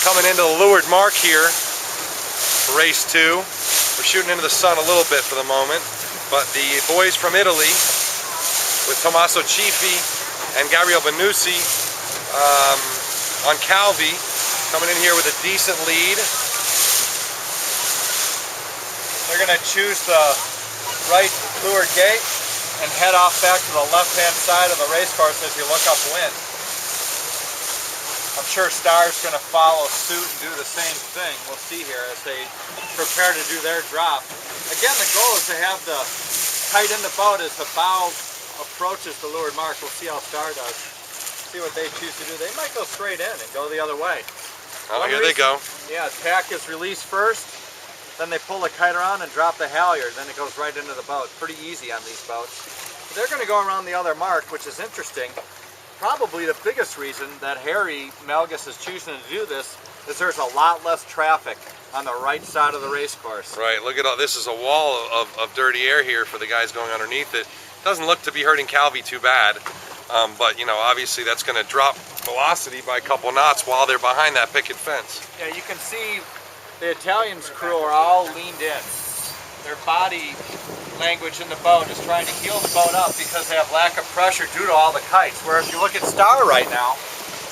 coming into the Leeward mark here for race 2. We're shooting into the sun a little bit for the moment, but the boys from Italy with Tommaso Cifi and Gabriele Benucci on Calvi coming in here with a decent lead. They're going to choose the right Leeward gate and head off back to the left-hand side of the race course as you look upwind. I'm sure Star's going to follow suit and do the same thing. We'll see here as they prepare to do their drop. Again, the goal is to have the kite in the boat as the bow approaches the Leeward mark. We'll see how Star does. See what they choose to do. They might go straight in and go the other way. Oh, here they go. Yeah, tack is released first. Then they pull the kite around and drop the halyard. Then it goes right into the boat. Pretty easy on these boats. But they're going to go around the other mark, which is interesting. Probably the biggest reason that Harry Melges is choosing to do this is there's a lot less traffic on the right side of the race course. Right, look at all this is a wall of dirty air here for the guys going underneath it. Doesn't look to be hurting Calvi too bad, but you know, obviously that's going to drop velocity by a couple knots while they're behind that picket fence. Yeah, you can see the Italians' crew are all leaned in. Their body language in the boat is trying to heel the boat up because they have lack of pressure due to all the kites. Where if you look at Star right now,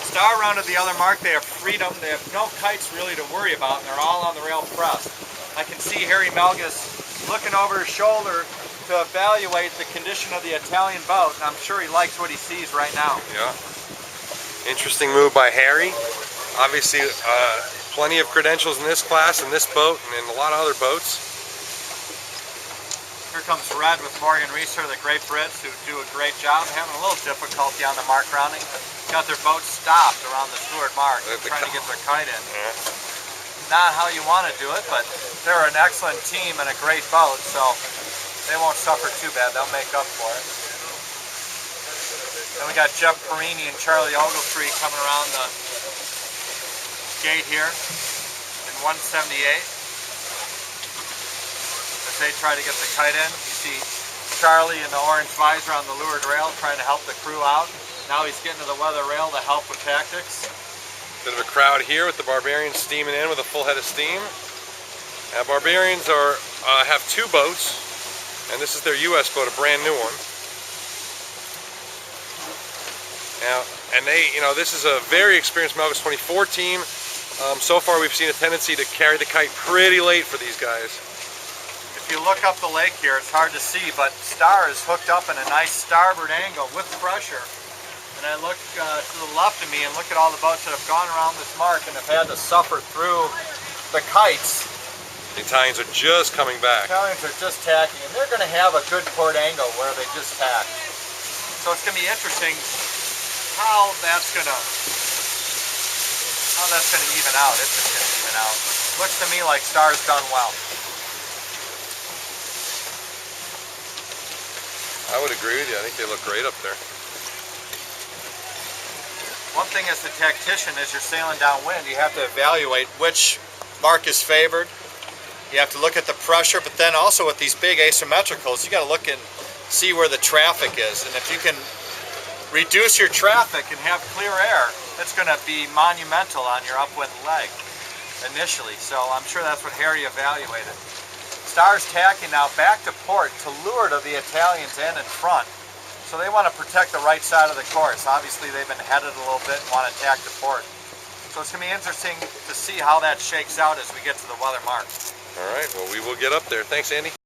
Star rounded the other mark, they have freedom, they have no kites really to worry about, and they're all on the rail pressed. I can see Harry Melges looking over his shoulder to evaluate the condition of the Italian boat, and I'm sure he likes what he sees right now. Yeah. Interesting move by Harry. Obviously, plenty of credentials in this class, in this boat, and in a lot of other boats. Here comes Red with Morgan Reeser, the Great Brits, who do a great job, having a little difficulty on the mark rounding. Got their boat stopped around the Leeward mark, trying to get their kite in. Yeah. Not how you want to do it, but they're an excellent team and a great boat, so they won't suffer too bad. They'll make up for it. Then we got Jeff Perini and Charlie Ogletree coming around the gate here in 178. They try to get the kite in. You see Charlie in the orange visor on the Leeward rail trying to help the crew out. Now he's getting to the weather rail to help with tactics. Bit of a crowd here with the Barbarians steaming in with a full head of steam. Barbarians have 2 boats, and this is their U.S. boat, a brand new one. Now, and they, you know, this is a very experienced Melges 24 team. So far, we've seen a tendency to carry the kite pretty late for these guys. If you look up the lake here, it's hard to see, but Star is hooked up in a nice starboard angle with pressure. And I look to the left of me and look at all the boats that have gone around this mark and have had to suffer through the kites. The Italians are just coming back. The Italians are just tacking, and they're going to have a good port angle where they just tack. So it's going to be interesting how that's going to even out, if it's going to even out. Looks to me like Star's done well. I would agree with you. I think they look great up there. One thing as a tactician, as you're sailing downwind, you have to evaluate which mark is favored. You have to look at the pressure, but then also with these big asymmetricals, you got to look and see where the traffic is. And if you can reduce your traffic and have clear air, that's going to be monumental on your upwind leg initially. So I'm sure that's what Harry evaluated. Star's tacking now back to port to leeward of the Italians and in front. So they want to protect the right side of the course. Obviously they've been headed a little bit and want to tack to port. So it's going to be interesting to see how that shakes out as we get to the weather mark. All right, well, we will get up there. Thanks, Andy.